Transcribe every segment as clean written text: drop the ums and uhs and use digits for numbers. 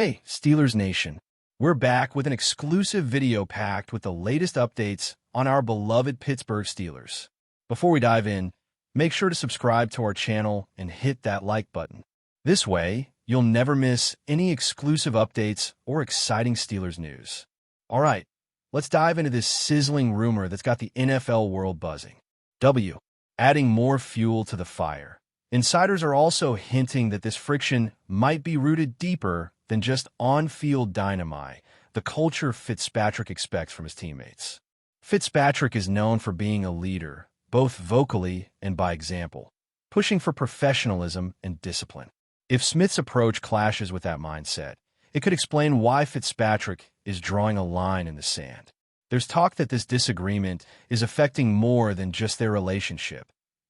Hey, Steelers Nation. We're back with an exclusive video packed with the latest updates on our beloved Pittsburgh Steelers. Before we dive in, make sure to subscribe to our channel and hit that like button. This way, you'll never miss any exclusive updates or exciting Steelers news. All right, let's dive into this sizzling rumor that's got the NFL world buzzing. Adding more fuel to the fire. Insiders are also hinting that this friction might be rooted deeper than just on-field dynamite, the culture Fitzpatrick expects from his teammates. Fitzpatrick is known for being a leader, both vocally and by example, pushing for professionalism and discipline. If Smith's approach clashes with that mindset, it could explain why Fitzpatrick is drawing a line in the sand. There's talk that this disagreement is affecting more than just their relationship.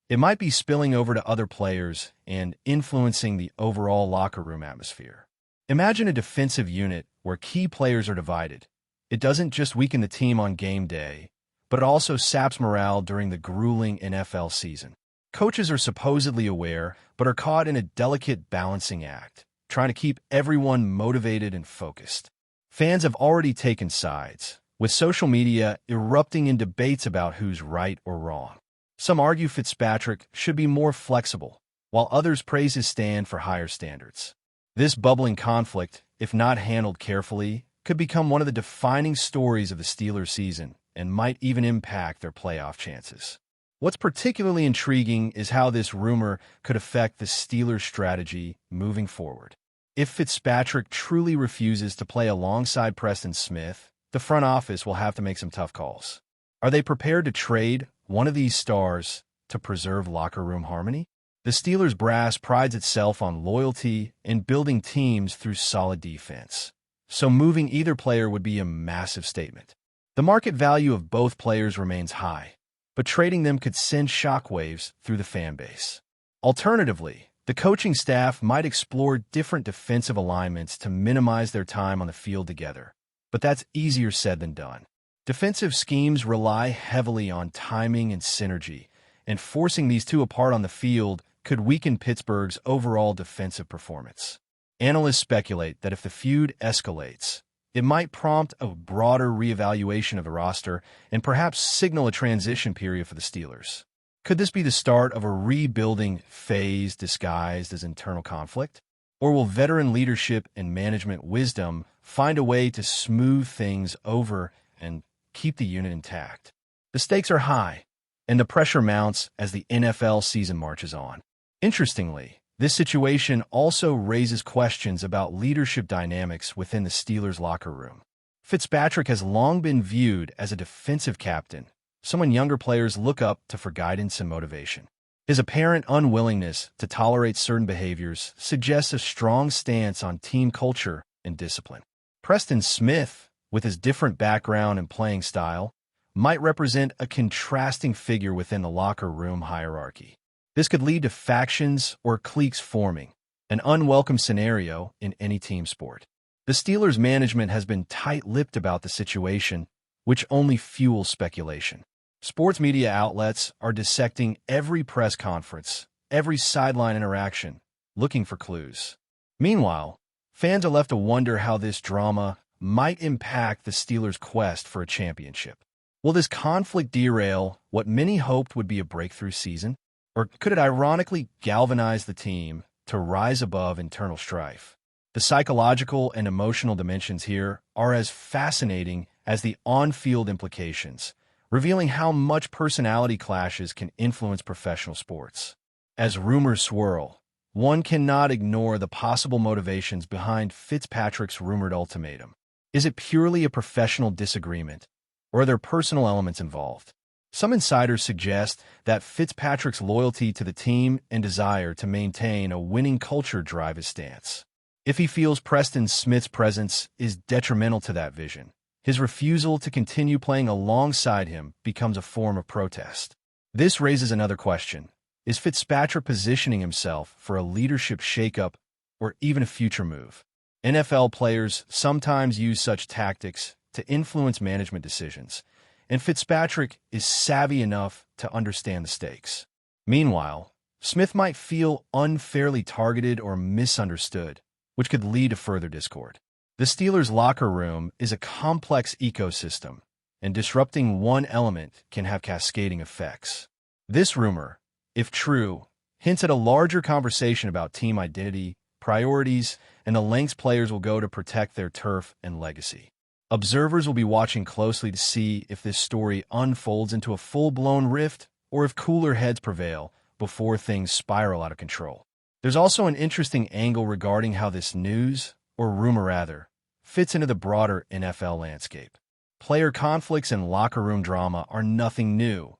It might be spilling over to other players and influencing the overall locker room atmosphere. Imagine a defensive unit where key players are divided. It doesn't just weaken the team on game day, but it also saps morale during the grueling NFL season. Coaches are supposedly aware, but are caught in a delicate balancing act, trying to keep everyone motivated and focused. Fans have already taken sides, with social media erupting in debates about who's right or wrong. Some argue Fitzpatrick should be more flexible, while others praise his stand for higher standards. This bubbling conflict, if not handled carefully, could become one of the defining stories of the Steelers season and might even impact their playoff chances. What's particularly intriguing is how this rumor could affect the Steelers' strategy moving forward. If Fitzpatrick truly refuses to play alongside Preston Smith, the front office will have to make some tough calls. Are they prepared to trade one of these stars to preserve locker room harmony? The Steelers brass prides itself on loyalty and building teams through solid defense, so moving either player would be a massive statement. The market value of both players remains high, but trading them could send shockwaves through the fan base. Alternatively, the coaching staff might explore different defensive alignments to minimize their time on the field together, but that's easier said than done. Defensive schemes rely heavily on timing and synergy, and forcing these two apart on the field could weaken Pittsburgh's overall defensive performance. Analysts speculate that if the feud escalates, it might prompt a broader reevaluation of the roster and perhaps signal a transition period for the Steelers. Could this be the start of a rebuilding phase disguised as internal conflict? Or will veteran leadership and management wisdom find a way to smooth things over and keep the unit intact? The stakes are high, and the pressure mounts as the NFL season marches on. Interestingly, this situation also raises questions about leadership dynamics within the Steelers' locker room. Fitzpatrick has long been viewed as a defensive captain, someone younger players look up to for guidance and motivation. His apparent unwillingness to tolerate certain behaviors suggests a strong stance on team culture and discipline. Preston Smith, with his different background and playing style, might represent a contrasting figure within the locker room hierarchy. This could lead to factions or cliques forming, an unwelcome scenario in any team sport. The Steelers' management has been tight-lipped about the situation, which only fuels speculation. Sports media outlets are dissecting every press conference, every sideline interaction, looking for clues. Meanwhile, fans are left to wonder how this drama might impact the Steelers' quest for a championship. Will this conflict derail what many hoped would be a breakthrough season? Or could it ironically galvanize the team to rise above internal strife? The psychological and emotional dimensions here are as fascinating as the on-field implications, revealing how much personality clashes can influence professional sports. As rumors swirl, one cannot ignore the possible motivations behind Fitzpatrick's rumored ultimatum. Is it purely a professional disagreement, or are there personal elements involved? Some insiders suggest that Fitzpatrick's loyalty to the team and desire to maintain a winning culture drive his stance. If he feels Preston Smith's presence is detrimental to that vision, his refusal to continue playing alongside him becomes a form of protest. This raises another question. Is Fitzpatrick positioning himself for a leadership shakeup or even a future move? NFL players sometimes use such tactics to influence management decisions, and Fitzpatrick is savvy enough to understand the stakes. Meanwhile, Smith might feel unfairly targeted or misunderstood, which could lead to further discord. The Steelers' locker room is a complex ecosystem, and disrupting one element can have cascading effects. This rumor, if true, hints at a larger conversation about team identity, priorities, and the lengths players will go to protect their turf and legacy. Observers will be watching closely to see if this story unfolds into a full-blown rift or if cooler heads prevail before things spiral out of control. There's also an interesting angle regarding how this news, or rumor rather, fits into the broader NFL landscape. Player conflicts and locker room drama are nothing new,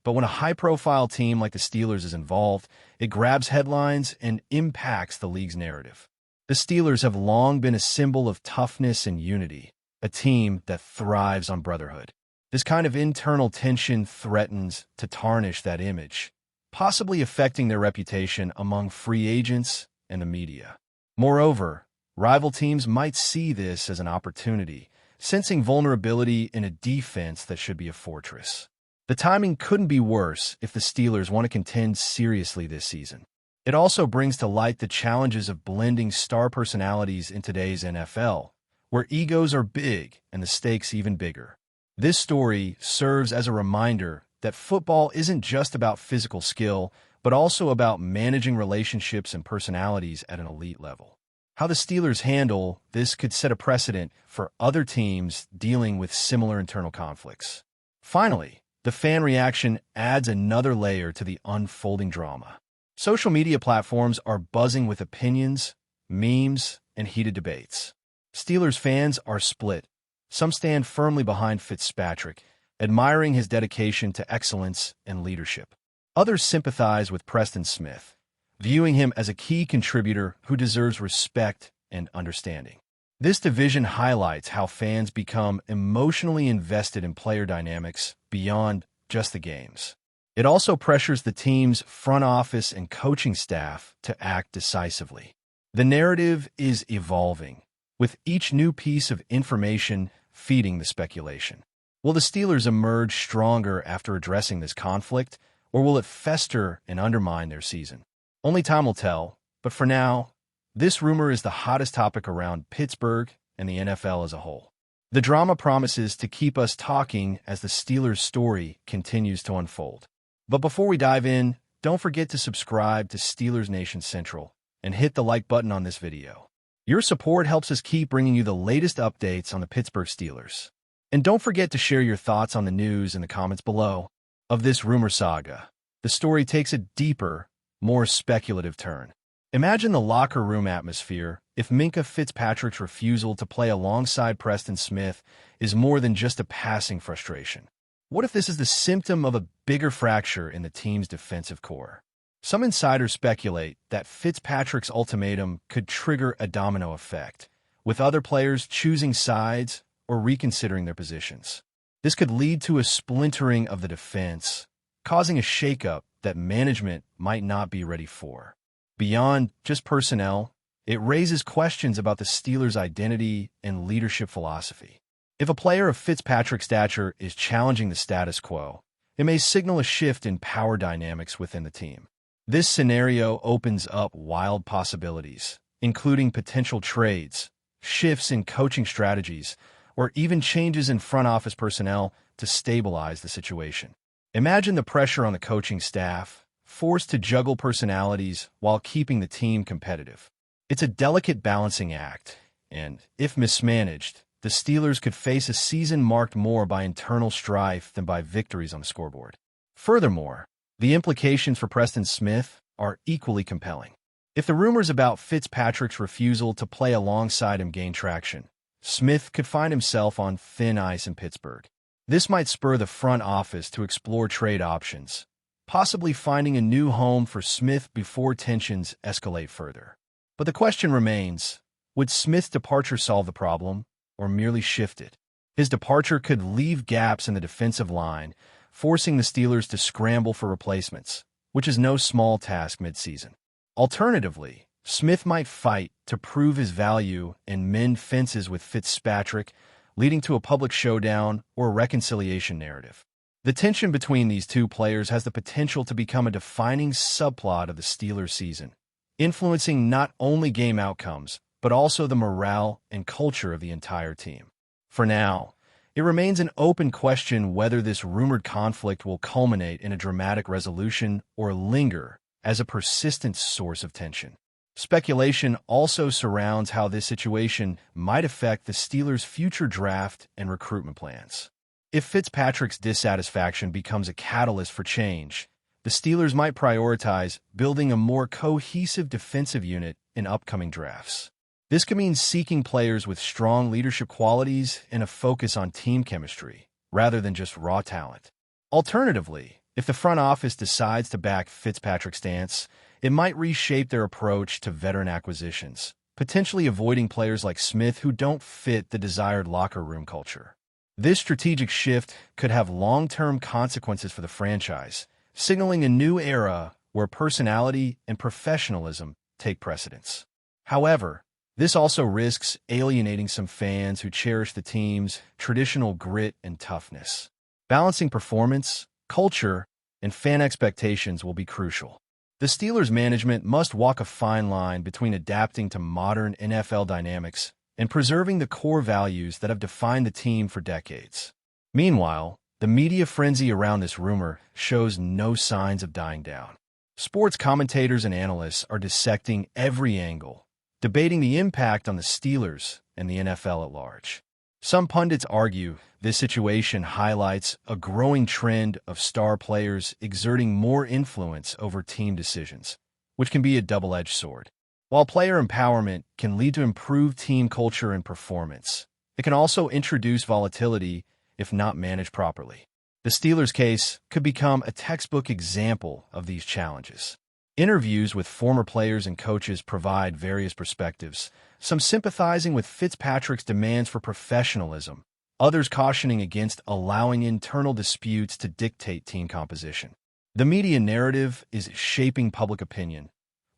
but when a high-profile team like the Steelers is involved, it grabs headlines and impacts the league's narrative. The Steelers have long been a symbol of toughness and unity, a team that thrives on brotherhood. This kind of internal tension threatens to tarnish that image, possibly affecting their reputation among free agents and the media. Moreover, rival teams might see this as an opportunity, sensing vulnerability in a defense that should be a fortress. The timing couldn't be worse if the Steelers want to contend seriously this season. It also brings to light the challenges of blending star personalities in today's NFL, where egos are big and the stakes even bigger. This story serves as a reminder that football isn't just about physical skill, but also about managing relationships and personalities at an elite level. How the Steelers handle this could set a precedent for other teams dealing with similar internal conflicts. Finally, the fan reaction adds another layer to the unfolding drama. Social media platforms are buzzing with opinions, memes, and heated debates. Steelers fans are split. Some stand firmly behind Fitzpatrick, admiring his dedication to excellence and leadership. Others sympathize with Preston Smith, viewing him as a key contributor who deserves respect and understanding. This division highlights how fans become emotionally invested in player dynamics beyond just the games. It also pressures the team's front office and coaching staff to act decisively. The narrative is evolving, with each new piece of information feeding the speculation. Will the Steelers emerge stronger after addressing this conflict, or will it fester and undermine their season? Only time will tell, but for now, this rumor is the hottest topic around Pittsburgh and the NFL as a whole. The drama promises to keep us talking as the Steelers' story continues to unfold. But before we dive in, don't forget to subscribe to Steelers Nation Central and hit the like button on this video. Your support helps us keep bringing you the latest updates on the Pittsburgh Steelers. And don't forget to share your thoughts on the news in the comments below. Of this rumor saga, the story takes a deeper, more speculative turn. Imagine the locker room atmosphere if MINKAH FITZPATRICK's refusal to play alongside Preston Smith is more than just a passing frustration. What if this is the symptom of a bigger fracture in the team's defensive core? Some insiders speculate that Fitzpatrick's ultimatum could trigger a domino effect, with other players choosing sides or reconsidering their positions. This could lead to a splintering of the defense, causing a shakeup that management might not be ready for. Beyond just personnel, it raises questions about the Steelers' identity and leadership philosophy. If a player of Fitzpatrick's stature is challenging the status quo, it may signal a shift in power dynamics within the team. This scenario opens up wild possibilities, including potential trades, shifts in coaching strategies, or even changes in front office personnel to stabilize the situation. Imagine the pressure on the coaching staff, forced to juggle personalities while keeping the team competitive. It's a delicate balancing act, and if mismanaged, the Steelers could face a season marked more by internal strife than by victories on the scoreboard. Furthermore, the implications for Preston Smith are equally compelling. If the rumors about Fitzpatrick's refusal to play alongside him gain traction, Smith could find himself on thin ice in Pittsburgh. This might spur the front office to explore trade options, possibly finding a new home for Smith before tensions escalate further. But the question remains, would Smith's departure solve the problem, or merely shift it? His departure could leave gaps in the defensive line, forcing the Steelers to scramble for replacements, which is no small task midseason. Alternatively, Smith might fight to prove his value and mend fences with Fitzpatrick, leading to a public showdown or reconciliation narrative. The tension between these two players has the potential to become a defining subplot of the Steelers season, influencing not only game outcomes, but also the morale and culture of the entire team. For now, it remains an open question whether this rumored conflict will culminate in a dramatic resolution or linger as a persistent source of tension. Speculation also surrounds how this situation might affect the Steelers' future draft and recruitment plans. If Fitzpatrick's dissatisfaction becomes a catalyst for change, the Steelers might prioritize building a more cohesive defensive unit in upcoming drafts. This could mean seeking players with strong leadership qualities and a focus on team chemistry, rather than just raw talent. Alternatively, if the front office decides to back Fitzpatrick's stance, it might reshape their approach to veteran acquisitions, potentially avoiding players like Smith who don't fit the desired locker room culture. This strategic shift could have long-term consequences for the franchise, signaling a new era where personality and professionalism take precedence. However, this also risks alienating some fans who cherish the team's traditional grit and toughness. Balancing performance, culture, and fan expectations will be crucial. The Steelers' management must walk a fine line between adapting to modern NFL dynamics and preserving the core values that have defined the team for decades. Meanwhile, the media frenzy around this rumor shows no signs of dying down. Sports commentators and analysts are dissecting every angle, debating the impact on the Steelers and the NFL at large. Some pundits argue this situation highlights a growing trend of star players exerting more influence over team decisions, which can be a double-edged sword. While player empowerment can lead to improved team culture and performance, it can also introduce volatility if not managed properly. The Steelers' case could become a textbook example of these challenges. Interviews with former players and coaches provide various perspectives, some sympathizing with Fitzpatrick's demands for professionalism, others cautioning against allowing internal disputes to dictate team composition. The media narrative is shaping public opinion,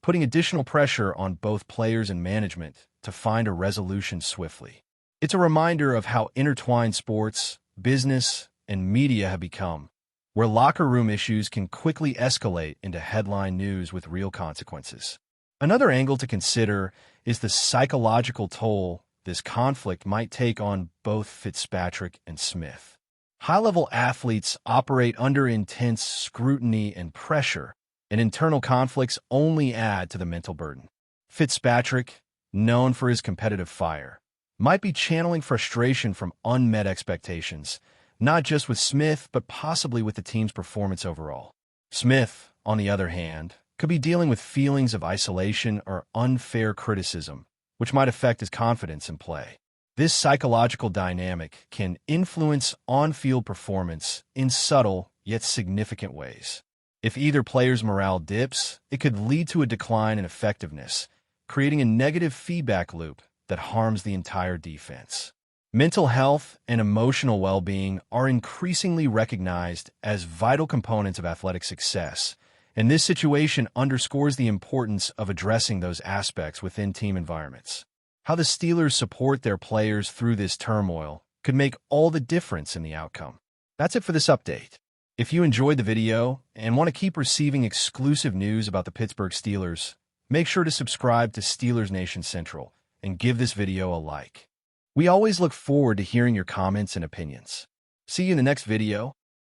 putting additional pressure on both players and management to find a resolution swiftly. It's a reminder of how intertwined sports, business, and media have become, where locker room issues can quickly escalate into headline news with real consequences. Another angle to consider is the psychological toll this conflict might take on both Fitzpatrick and Smith. High-level athletes operate under intense scrutiny and pressure, and internal conflicts only add to the mental burden. Fitzpatrick, known for his competitive fire, might be channeling frustration from unmet expectations, not just with Smith, but possibly with the team's performance overall. Smith, on the other hand, could be dealing with feelings of isolation or unfair criticism, which might affect his confidence in play. This psychological dynamic can influence on-field performance in subtle yet significant ways. If either player's morale dips, it could lead to a decline in effectiveness, creating a negative feedback loop that harms the entire defense. Mental health and emotional well-being are increasingly recognized as vital components of athletic success, and this situation underscores the importance of addressing those aspects within team environments. How the Steelers support their players through this turmoil could make all the difference in the outcome. That's it for this update. If you enjoyed the video and want to keep receiving exclusive news about the Pittsburgh Steelers, make sure to subscribe to Steelers Nation Central and give this video a like. We always look forward to hearing your comments and opinions. See you in the next video.